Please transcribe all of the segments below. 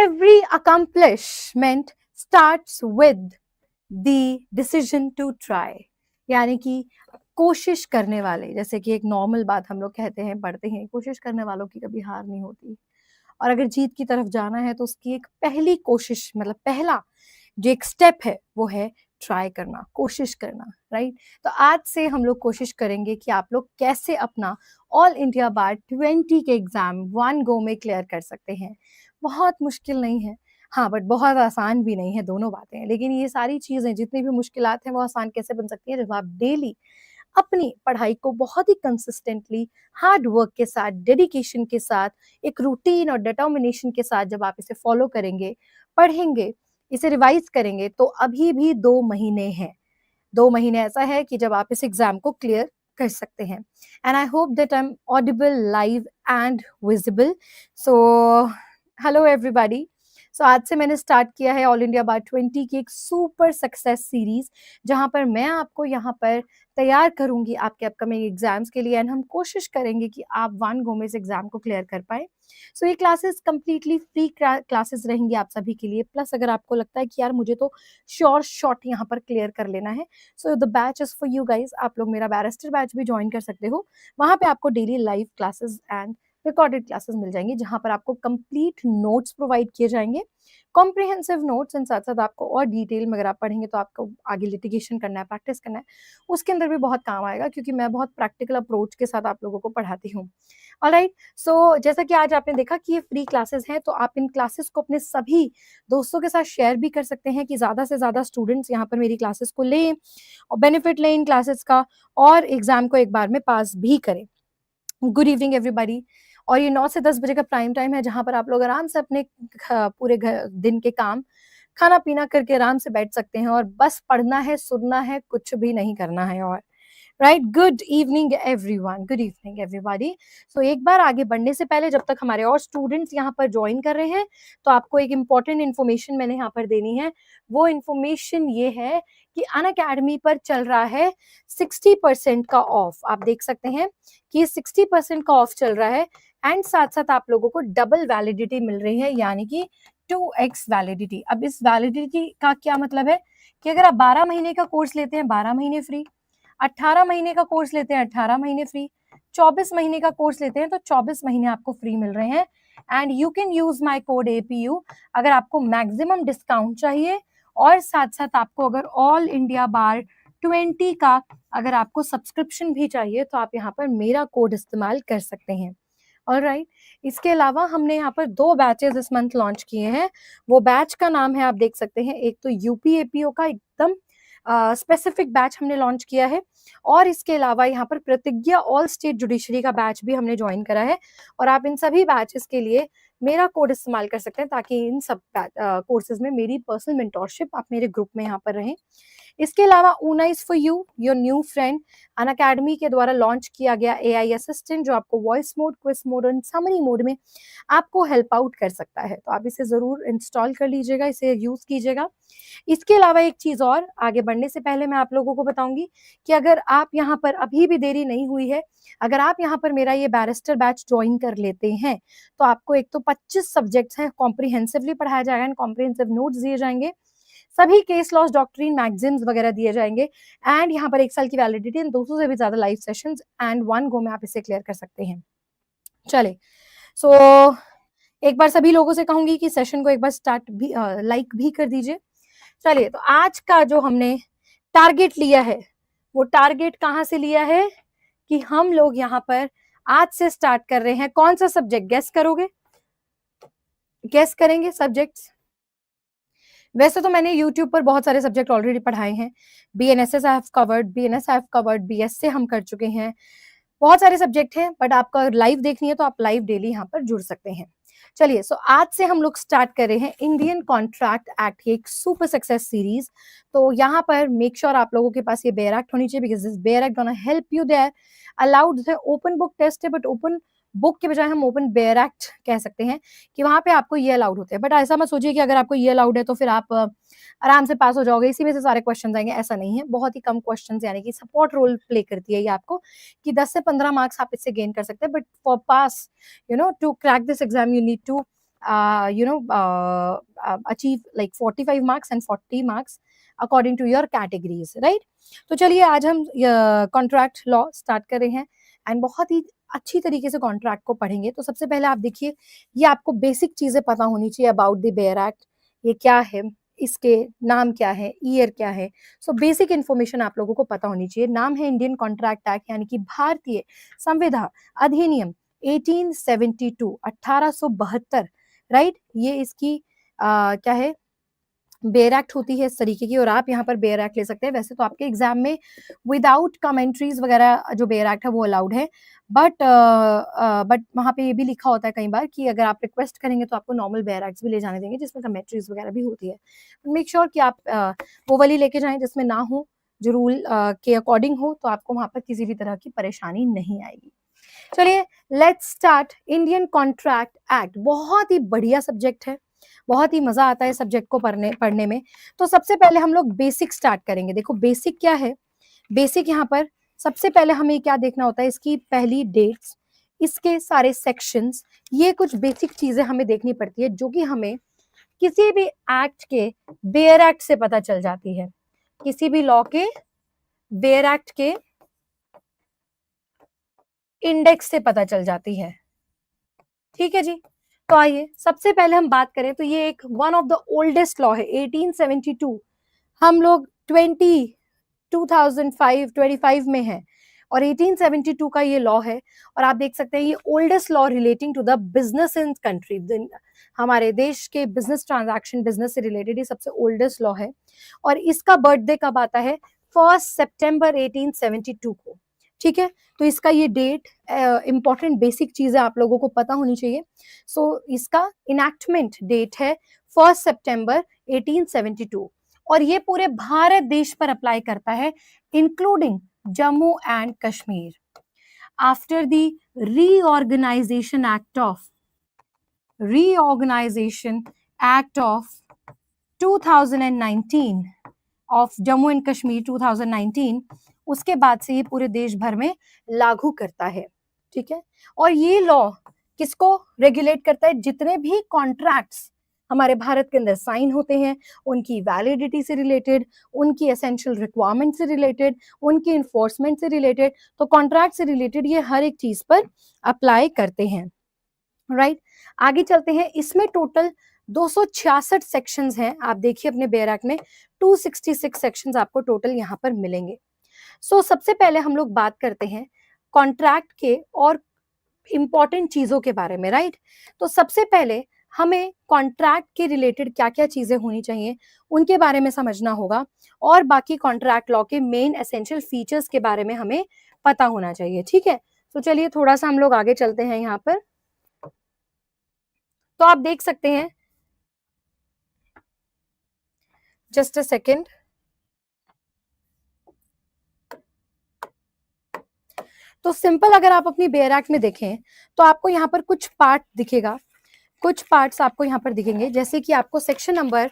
every accomplishment starts with the decision to try. यानी कि कोशिश करने वाले, जैसे कि एक नॉर्मल बात हम लोग कहते हैं, पढ़ते हैं, कोशिश करने वालों की कभी हार नहीं होती। और अगर जीत की तरफ जाना है तो उसकी एक पहली कोशिश, मतलब पहला जो एक स्टेप है वो है ट्राई करना, कोशिश करना, राइट। तो आज से हम लोग कोशिश करेंगे कि आप लोग कैसे अपना ऑल इंडिया बार 20 के एग्जाम 1 गो में क्लियर कर सकते हैं। बहुत मुश्किल नहीं है, हाँ, बट बहुत आसान भी नहीं है, दोनों बातें हैं। लेकिन ये सारी चीजें, जितनी भी मुश्किलात हैं, वो आसान कैसे बन सकती हैं जब आप डेली अपनी पढ़ाई को बहुत ही कंसिस्टेंटली, हार्ड वर्क के साथ, डेडिकेशन के साथ, एक रूटीन और डिटर्मिनेशन के साथ जब आप इसे फॉलो करेंगे, पढ़ेंगे, इसे रिवाइज करेंगे, तो अभी भी 2 महीने हैं। 2 महीने ऐसा है कि जब आप इस एग्जाम को क्लियर कर सकते हैं। And I hope that I am audible, live and visible. So hello everybody. So आज से मैंने स्टार्ट किया है ऑल इंडिया बार 20 की एक सुपर सक्सेस सीरीज, जहां पर मैं आपको यहाँ पर तैयार करूंगी आपके अपकमिंग एग्जाम्स के लिए। एंड हम कोशिश करेंगे कि आप 1 गो में इस एग्जाम को क्लियर कर पाए। सो ये क्लासेस कंप्लीटली फ्री क्लासेस रहेंगी आप सभी के लिए। प्लस अगर आपको लगता है कि यार मुझे तो श्योर शॉट यहाँ पर क्लियर कर लेना है, so the batch is for you guys. आप लोग मेरा बैरिस्टर बैच भी ज्वाइन कर सकते हो। वहां पे आपको daily live classes and recorded classes मिल जाएंगी, जहां पर आपको कंप्लीट नोट्स प्रोवाइड किए जाएंगे, कॉम्प्रिहेंसिव नोट्स। एंड साथ साथ आपको और डिटेल में अगर आप पढ़ेंगे तो आपको आगे लिटिगेशन करना है, प्रैक्टिस करना है, उसके अंदर भी बहुत काम आएगा, क्योंकि मैं बहुत प्रैक्टिकल अप्रोच के साथ आप लोगों को पढ़ाती हूँ। ऑलराइट, सो जैसा कि आज आपने देखा कि ये फ्री क्लासेस हैं, तो आप इन क्लासेस को अपने सभी दोस्तों के साथ शेयर भी कर सकते हैं कि ज़्यादा से ज़्यादा स्टूडेंट्स यहाँ पर मेरी क्लासेस को लें और बेनिफिट लें इन क्लासेस का, और एग्जाम को एक बार में पास भी करें। Good evening everybody. और ये 9 से 10 बजे का प्राइम टाइम है, जहां पर आप लोग आराम से अपने पूरे दिन के काम, खाना पीना करके आराम से बैठ सकते हैं और बस पढ़ना है, सुनना है, कुछ भी नहीं करना है। और right, good evening everyone, good evening everybody. So एक बार आगे बढ़ने से पहले, जब तक हमारे और स्टूडेंट्स यहाँ पर ज्वाइन कर रहे हैं, तो आपको एक इम्पॉर्टेंट इन्फॉर्मेशन मैंने यहाँ पर देनी है। वो इन्फॉर्मेशन ये है कि अनअकैडमी पर चल रहा है 60% का ऑफ। आप देख सकते हैं कि 60% का ऑफ चल रहा है, एंड साथ साथ आप लोगों को डबल वैलिडिटी मिल रही है, यानी कि 2x वैलिडिटी। अब इस वैलिडिटी का क्या मतलब है कि अगर आप 12 महीने का कोर्स लेते हैं, 12 महीने फ्री, 18 महीने का कोर्स लेते हैं, 18 महीने फ्री, 24 महीने का कोर्स लेते हैं तो 24 महीने आपको फ्री मिल रहे हैं। And you can use my code APU अगर आपको मैक्सिमम डिस्काउंट चाहिए, और साथ साथ आपको अगर ऑल इंडिया बार 20 का अगर आपको सब्सक्रिप्शन भी चाहिए, तो आप यहाँ पर मेरा कोड इस्तेमाल कर सकते हैं। ऑलराइट, इसके अलावा हमने यहाँ पर 2 बैचेस इस मंथ लॉन्च किए हैं। वो बैच का नाम है, आप देख सकते हैं, एक तो यूपी APO का एकदम स्पेसिफिक बैच हमने लॉन्च किया है, और इसके अलावा यहाँ पर प्रतिज्ञा ऑल स्टेट जुडिशरी का बैच भी हमने ज्वाइन करा है। और आप इन सभी बैचेस के लिए मेरा कोड इस्तेमाल कर सकते हैं, ताकि इन सब कोर्सेज में मेरी पर्सनल मेंटोरशिप, आप मेरे ग्रुप में यहाँ पर रहें। इसके अलावा Una is for you, your new friend, Unacademy के द्वारा लॉन्च किया गया AI असिस्टेंट, जो आपको वॉइस मोड, क्विज मोड और समरी मोड में आपको हेल्प आउट कर सकता है। तो आप इसे जरूर इंस्टॉल कर लीजिएगा, इसे यूज कीजिएगा। इसके अलावा एक चीज और, आगे बढ़ने से पहले मैं आप लोगों को बताऊंगी कि अगर आप यहाँ पर अभी भी देरी नहीं हुई है, अगर आप यहाँ पर मेरा ये बैरिस्टर बैच ज्वाइन कर लेते हैं, तो आपको एक तो 25 सब्जेक्ट्स हैं कॉम्प्रिहेंसिवली पढ़ाया जाएगा, एंड कॉम्प्रिहेंसिव नोट्स दिए जाएंगे, सभी केस लॉस, डॉक्ट्रिन, मैगजीन्स वगैरह दिए जाएंगे, एंड यहाँ पर 1 साल की वैलिडिटी एंड 200 से भी ज्यादा लाइव सेशंस, एंड 1 गो में आप इसे क्लियर कर सकते हैं। चले, सो एक बार सभी लोगों से कहूंगी कि सेशन को एक बार स्टार्ट भी लाइक भी कर दीजिए। चलिए, तो आज का जो हमने टारगेट लिया है, वो टारगेट कहाँ से लिया है कि हम लोग यहाँ पर आज से स्टार्ट कर रहे हैं। कौन सा सब्जेक्ट गेस करोगे? गेस करेंगे सब्जेक्ट्स? वैसे तो मैंने YouTube पर बहुत सारे सब्जेक्ट ऑलरेडी पढ़ाए हैं। BNSS I have covered, BNS I have covered, BSc हम कर चुके हैं, बहुत सारे सब्जेक्ट हैं। बट आपको अगर लाइव देखनी है तो आप लाइव डेली यहाँ पर जुड़ सकते हैं। चलिए, सो आज से हम लोग स्टार्ट कर रहे हैं इंडियन कॉन्ट्रैक्ट एक्ट की एक सुपर सक्सेस सीरीज। तो यहाँ पर मेक श्योर आप लोगों के पास ये बेयर एक्ट होनी चाहिए, because this bare act gonna help you there. Allowed है, ओपन बुक टेस्ट है, बट ओपन बुक के बजाय हम ओपन बेयर एक्ट कह सकते हैं कि वहां पे आपको ये अलाउड होते हैं। बट ऐसा मत सोचिए कि अगर आपको ये अलाउड है तो फिर आप आराम से पास हो जाओगे, इसी में से सारे क्वेश्चन आएंगे, ऐसा नहीं है। बहुत ही कम क्वेश्चन, यानी कि सपोर्ट रोल प्ले करती है ये आपको, कि 10 से 15 मार्क्स आप इससे गेन कर सकते हैं। But for pass, to crack this exam, you need to achieve like 45 marks and 40 marks according to your categories, right? तो चलिए आज हम कॉन्ट्रैक्ट लॉ स्टार्ट कर रहे हैं एंड बहुत ही अच्छी तरीके से कॉन्ट्रैक्ट को पढ़ेंगे। तो सबसे पहले आप देखिए, ये आपको बेसिक चीजें पता होनी चाहिए अबाउट द बेयर एक्ट। ये क्या है, इसके नाम क्या है, ईयर क्या है, सो बेसिक इन्फॉर्मेशन आप लोगों को पता होनी चाहिए। नाम है इंडियन कॉन्ट्रैक्ट एक्ट, यानी कि भारतीय संविदा अधिनियम 1872, 1872, राइट। ये इसकी क्या है, बेयर एक्ट होती है इस तरीके की, और आप यहाँ पर बेयर एक्ट ले सकते हैं। वैसे तो आपके एग्जाम में विदाउट कमेंट्रीज वगैरह जो बेयर एक्ट है वो अलाउड है, बट वहाँ पे ये भी लिखा होता है कई बार कि अगर आप रिक्वेस्ट करेंगे तो आपको नॉर्मल बेयर एक्ट्स भी ले जाने देंगे जिसमें कमेंट्रीज वगैरह भी होती है। मेक श्योर कि आप वो वाली लेके जाएं जिसमें ना हो, जो रूल के अकॉर्डिंग हो, तो आपको वहाँ पर किसी भी तरह की परेशानी नहीं आएगी। चलिए let's start. Indian contract act बहुत ही बढ़िया सब्जेक्ट है, बहुत ही मजा आता है सब्जेक्ट को पढ़ने में। तो सबसे पहले हम लोग बेसिक स्टार्ट करेंगे। देखो बेसिक क्या है, बेसिक यहाँ पर सबसे पहले हमें क्या देखना होता है, इसकी पहली डेट्स, इसके सारे सेक्शंस, ये कुछ बेसिक चीजें हमें देखनी पड़ती है जो कि हमें किसी भी एक्ट के बेयर एक्ट से पता चल जाती है, किसी भी लॉ के बेयर एक्ट के इंडेक्स से पता चल जाती है। ठीक है जी, तो आइए सबसे पहले हम बात करें तो ये एक one of the oldest law है 1872। हम लोग 2005 में है और 1872 का ये लॉ है। और आप देख सकते हैं ये oldest law relating to the business in country, हमारे देश के बिजनेस ट्रांजैक्शन, बिजनेस से रिलेटेड ये सबसे ओल्डेस्ट लॉ है। और इसका बर्थडे कब आता है, 1 सितंबर 1872 को। ठीक है, तो इसका ये डेट, इंपॉर्टेंट बेसिक चीजें आप लोगों को पता होनी चाहिए। सो इसका इनैक्टमेंट डेट है 1 सितंबर 1872 और ये पूरे भारत देश पर अप्लाई करता है including Jammu and Kashmir. After the reorganisation act of 2019 of Jammu and Kashmir 2019, उसके बाद से ये पूरे देश भर में लागू करता है। ठीक है, और ये लॉ किसको रेगुलेट करता है, जितने भी कॉन्ट्रैक्ट्स हमारे भारत के अंदर साइन होते हैं, उनकी वैलिडिटी से रिलेटेड, उनकी एसेंशियल रिक्वायरमेंट से रिलेटेड, उनकी इन्फोर्समेंट से रिलेटेड, तो कॉन्ट्रैक्ट से रिलेटेड ये हर एक चीज पर अप्लाई करते हैं। राइट, आगे चलते हैं। इसमें टोटल 266 सेक्शंस हैं। आप देखिए अपने बेयर एक्ट में 266 सेक्शंस आपको टोटल यहाँ पर मिलेंगे। सबसे पहले हम लोग बात करते हैं कॉन्ट्रैक्ट के और इंपॉर्टेंट चीजों के बारे में। राइट, तो सबसे पहले हमें कॉन्ट्रैक्ट के रिलेटेड क्या क्या चीजें होनी चाहिए उनके बारे में समझना होगा, और बाकी कॉन्ट्रैक्ट लॉ के मेन एसेंशियल फीचर्स के बारे में हमें पता होना चाहिए। ठीक है, तो चलिए थोड़ा सा हम लोग आगे चलते हैं यहाँ पर। तो आप देख सकते हैं, जस्ट अ सेकेंड, तो सिंपल अगर आप अपनी बेयर एक्ट में देखें तो आपको यहाँ पर कुछ पार्ट दिखेगा, कुछ पार्ट्स आपको यहाँ पर दिखेंगे, जैसे कि आपको सेक्शन नंबर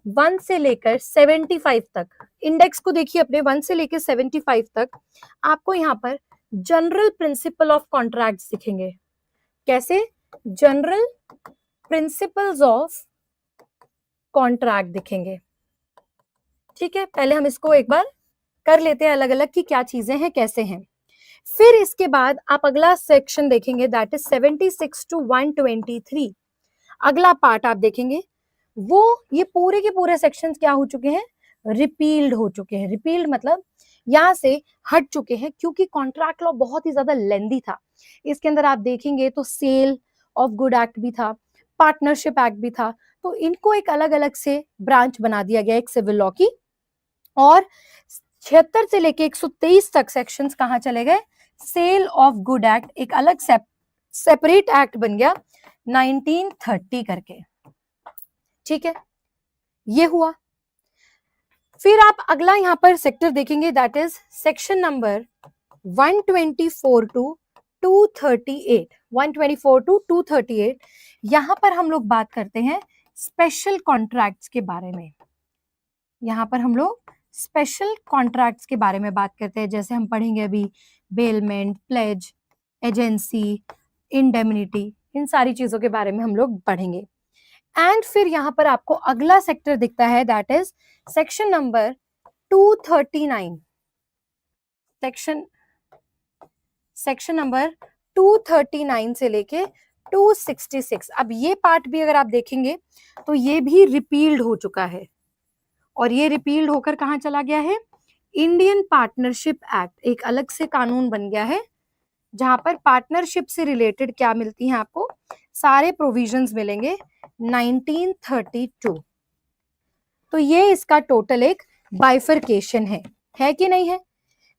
1 से लेकर 75 तक, इंडेक्स को देखिए अपने 1 से लेकर 75 तक आपको यहाँ पर जनरल प्रिंसिपल ऑफ कॉन्ट्रैक्ट्स दिखेंगे। कैसे, जनरल प्रिंसिपल्स ऑफ कॉन्ट्रैक्ट दिखेंगे। ठीक है, पहले हम इसको एक बार कर लेते हैं अलग अलग कि क्या चीजें हैं, कैसे हैं। फिर इसके बाद आप अगला सेक्शन देखेंगे, दैट इज 76 to 123। अगला पार्ट आप देखेंगे, वो ये पूरे के पूरे सेक्शंस क्या हो चुके हैं, रिपील्ड हो चुके हैं। रिपील्ड मतलब यहां से हट चुके हैं, क्योंकि कॉन्ट्रैक्ट लॉ बहुत ही ज्यादा लेंदी था। इसके अंदर आप देखेंगे तो सेल ऑफ गुड एक्ट भी था, पार्टनरशिप एक्ट भी था, तो इनको एक अलग अलग से ब्रांच बना दिया गया एक सिविल लॉ की। और 76 से लेके 123 तक सेक्शंस कहां चले गए, सेल ऑफ गुड एक्ट एक अलग सेपरेट एक्ट बन गया 1930 करके। ठीक है, ये हुआ। फिर आप अगला यहां पर सेक्टर देखेंगे, that is section number 124 to 238। 124 to 238, यहां पर हम लोग बात करते हैं स्पेशल कॉन्ट्रैक्ट्स के बारे में। यहां पर हम लोग स्पेशल कॉन्ट्रैक्ट्स के बारे में बात करते हैं, जैसे हम पढ़ेंगे अभी बेलमेंट, प्लेज, एजेंसी, इंडेमनिटी, इन सारी चीजों के बारे में हम लोग पढ़ेंगे। एंड फिर यहाँ पर आपको अगला सेक्टर दिखता है, that is section number 239। Section number 239 से लेके 266। अब ये पार्ट भी अगर आप देखेंगे तो ये भी रिपील्ड हो चुका है, और ये रिपील्ड होकर कहाँ चला गया है, इंडियन पार्टनरशिप एक्ट, एक अलग से कानून बन गया है जहां पर पार्टनरशिप से रिलेटेड क्या मिलती हैं आपको, सारे प्रोविजंस मिलेंगे 1932। तो ये इसका टोटल एक बाइफरकेशन है कि नहीं है।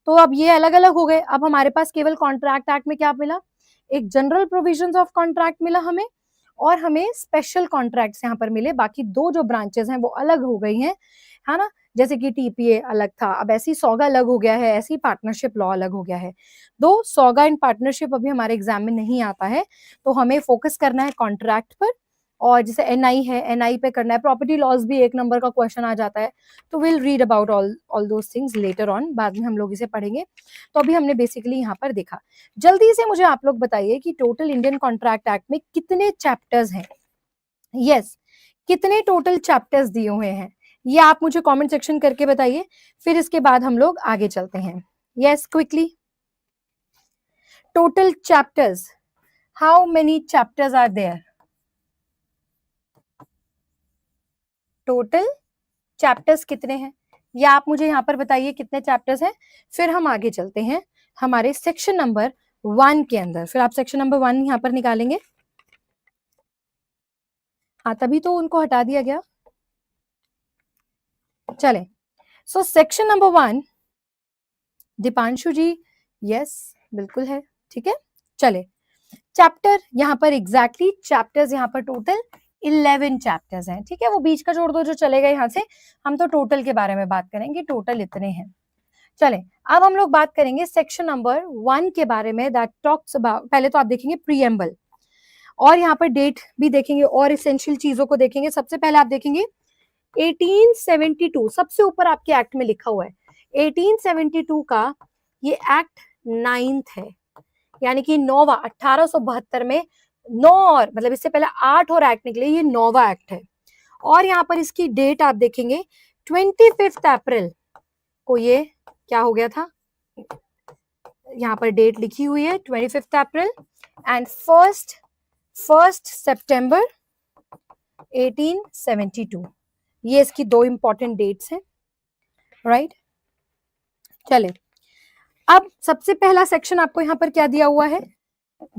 तो अब ये अलग अलग हो गए। अब हमारे पास केवल कॉन्ट्रैक्ट एक्ट में क्या मिला, एक जनरल प्रोविजंस ऑफ कॉन्ट्रैक्ट मिला हमें, और हमें स्पेशल कॉन्ट्रैक्ट्स यहाँ पर मिले। बाकी दो जो ब्रांचेस हैं वो अलग हो गई हैं, है ना, जैसे कि टीपीए अलग था, अब ऐसी सौगा अलग हो गया है, ऐसी पार्टनरशिप लॉ अलग हो गया है। दो सौगा एंड पार्टनरशिप अभी हमारे एग्जाम में नहीं आता है, तो हमें फोकस करना है कॉन्ट्रैक्ट पर। और जैसे एनआई है, एनआई पे करना है। प्रॉपर्टी लॉज भी एक नंबर का क्वेश्चन आ जाता है, तो will read about all those things later on, बाद में हम लोग इसे पढ़ेंगे। तो अभी हमने बेसिकली यहाँ पर देखा। जल्दी से मुझे आप लोग बताइए कि टोटल इंडियन कॉन्ट्रैक्ट एक्ट में कितने चैप्टर्स हैं। यस, कितने टोटल चैप्टर्स दिए हुए हैं, ये आप मुझे कमेंट सेक्शन करके बताइए, फिर इसके बाद हम लोग आगे चलते हैं। Yes, quickly, total chapters, how many chapters are there, total chapters कितने हैं, या आप मुझे यहाँ पर बताइए कितने चैप्टर्स हैं, फिर हम आगे चलते हैं हमारे सेक्शन नंबर 1 के अंदर। फिर आप सेक्शन नंबर 1 यहाँ पर निकालेंगे। हाँ, तभी तो उनको हटा दिया गया। चले, सो सेक्शन नंबर 1, दीपांशु जी, यस बिल्कुल है, ठीक है। चले, चैप्टर यहाँ पर एग्जैक्टली चैप्टर्स यहाँ पर टोटल 11 चैप्टर्स हैं, ठीक है। वो बीच का छोड़ दो जो चलेगा यहाँ से, हम तो टोटल के बारे में बात करेंगे, टोटल इतने हैं। चले, अब हम लोग बात करेंगे सेक्शन नंबर 1 के बारे में, दैट टॉक्स अबाउट, पहले तो आप देखेंगे प्रीएम्बल, और यहाँ पर डेट भी देखेंगे और इसेंशियल चीजों को देखेंगे। सबसे पहले आप देखेंगे 1872, सबसे ऊपर आपके एक्ट में लिखा हुआ है 1872 का ये एक्ट 9th है, यानी कि 9वां, 1872 में 9 और मतलब इससे पहले 8 और एक्ट निकले, ये 9वां एक्ट है। और यहाँ पर इसकी डेट आप देखेंगे 25 अप्रैल को ये क्या हो गया था, यहाँ पर डेट लिखी हुई है 25 अप्रैल, एंड फर्स्ट सितंबर 1872, ये इसकी दो इंपॉर्टेंट डेट्स हैं, राइट। चले, अब सबसे पहला सेक्शन आपको यहाँ पर क्या दिया हुआ है,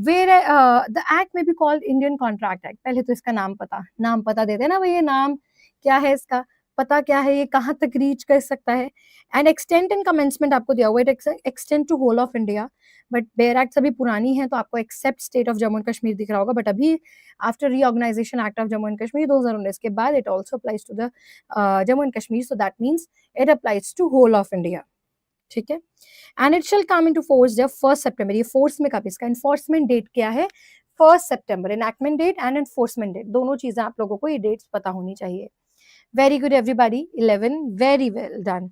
वेयर द एक्ट में be called Indian contract act. पहले तो इसका नाम पता देते हैं ना भाई, ये नाम क्या है, इसका पता क्या है, ये कहाँ तक रीच कर सकता है। एंड एक्सटेंट एंड कमेंसमेंट आपको दिया हुआ है, extend to whole of India, but bare act अभी पुरानी है तो आपको except state of Jammu and Kashmir दिख रहा होगा, बट अभी after reorganisation act of Jammu and Kashmir 2019 के बाद it also applies to the Jammu and Kashmir, so that means it applies to whole of India, ठीक है। And it shall come into force जब 1 सितंबर, ये फोर्स में कब, इसका इन्फोर्समेंट डेट क्या है 1 सितंबर, enactment date and enforcement date, दोनों चीजें आप लोगों को ये डेट्स पता होनी चाहिए। Very good everybody, 11, very well done,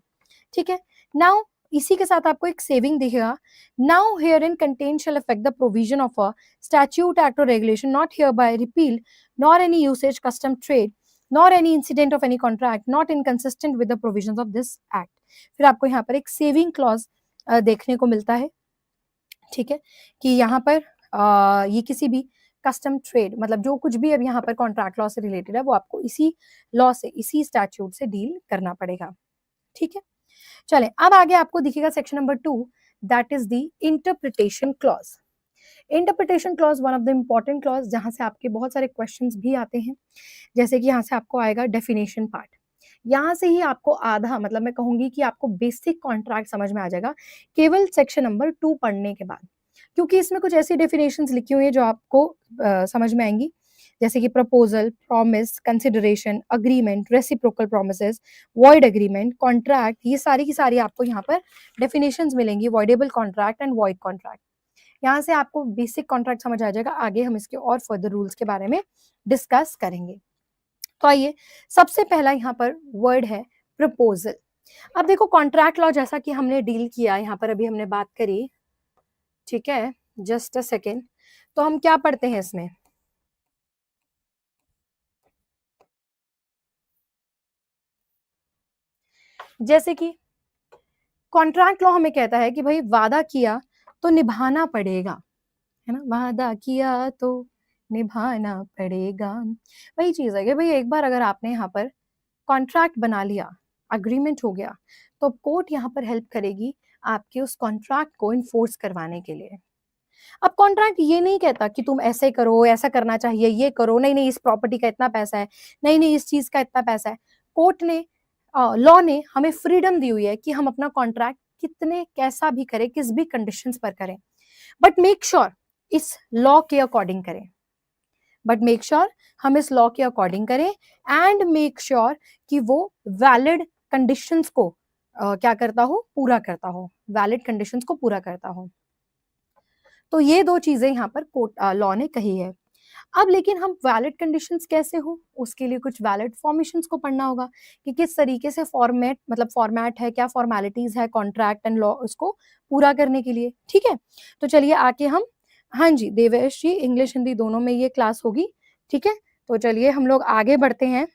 ठीक है। नाउ इसी के साथ आपको एक सेविंग दिखेगा, now here in contain shall affect the provision of a statute act और regulation not here by repeal nor any usage custom trade nor any incident of any contract not inconsistent with the provisions of this act। फिर आपको यहाँ पर एक saving clause देखने को मिलता है, ठीक है, कि यहाँ पर ये किसी भी कस्टम ट्रेड, मतलब जो कुछ भी अब यहाँ पर कॉन्ट्रैक्ट लॉ से रिलेटेड है वो आपको इसी लॉ से, इसी स्टैट्यूट से डील करना पड़ेगा, ठीक है। चले, अब आगे आपको दिखेगा section number 2, that is the interpretation clause. Interpretation clause one of the important clause, जहां से आपके बहुत सारे क्वेश्चंस भी आते हैं, जैसे कि यहाँ से आपको आएगा डेफिनेशन पार्ट, यहाँ से ही आपको आधा, मतलब मैं कहूंगी कि आपको बेसिक कॉन्ट्रैक्ट समझ में आ जाएगा केवल सेक्शन नंबर 2 पढ़ने के बाद, क्योंकि इसमें कुछ ऐसी डेफिनेशंस लिखी हुई है जो आपको समझ में आएंगी, जैसे कि proposal, promise, consideration, agreement, reciprocal promises, void agreement, contract, ये सारी की सारी आपको यहाँ पर डेफिनेशंस मिलेंगी, voidable contract and void contract. यहाँ से आपको बेसिक कॉन्ट्रैक्ट समझ आ जाएगा, आगे हम इसके और फर्दर रूल्स के बारे में डिस्कस करेंगे। तो आइए, सबसे पहला यहाँ पर वर्ड है प्रपोजल। अब देखो कॉन्ट्रैक्ट लॉ जैसा कि हमने डील किया, यहाँ पर अभी हमने बात करी, ठीक है, जस्ट अ सेकेंड, तो हम क्या पढ़ते हैं इसमें, जैसे कि कॉन्ट्रैक्ट लॉ हमें कहता है कि भाई वादा किया तो निभाना पड़ेगा, है ना, वादा किया तो निभाना पड़ेगा। वही चीज है कि भाई एक बार अगर आपने यहाँ पर कॉन्ट्रैक्ट बना लिया, अग्रीमेंट हो गया, तो कोर्ट यहाँ पर हेल्प करेगी आपके उस कॉन्ट्रैक्ट को इन्फोर्स करवाने के लिए। अब कॉन्ट्रैक्ट ये नहीं कहता कि तुम ऐसे करो, ऐसा करना चाहिए, ये करो, नहीं नहीं इस प्रॉपर्टी का इतना पैसा है, नहीं नहीं इस चीज का इतना पैसा है। कोर्ट ने, लॉ ने हमें फ्रीडम दी हुई है कि हम अपना कॉन्ट्रैक्ट कितने कैसा भी करें, किस भी कंडीशंस पर करें, बट मेक श्योर इस लॉ के अकॉर्डिंग करें, बट मेक श्योर हम इस लॉ के अकॉर्डिंग करें, एंड मेक श्योर कि वो वैलिड कंडीशंस को क्या करता हो, पूरा करता हो, वैलिड कंडीशंस को पूरा करता हो। तो ये दो चीजें यहाँ पर कोर्ट लॉ ने कही है। अब लेकिन हम वैलिड कंडीशंस कैसे हो, उसके लिए कुछ वैलिड फॉर्मेशंस को पढ़ना होगा कि किस तरीके से फॉर्मेट, मतलब फॉर्मेट है, क्या फॉर्मेलिटीज है कॉन्ट्रैक्ट एंड लॉ उसको पूरा करने के लिए। ठीक है, तो चलिए आके हम, हाँ जी देवेश जी, इंग्लिश हिंदी दोनों में ये क्लास होगी। ठीक है, तो चलिए हम लोग आगे बढ़ते हैं।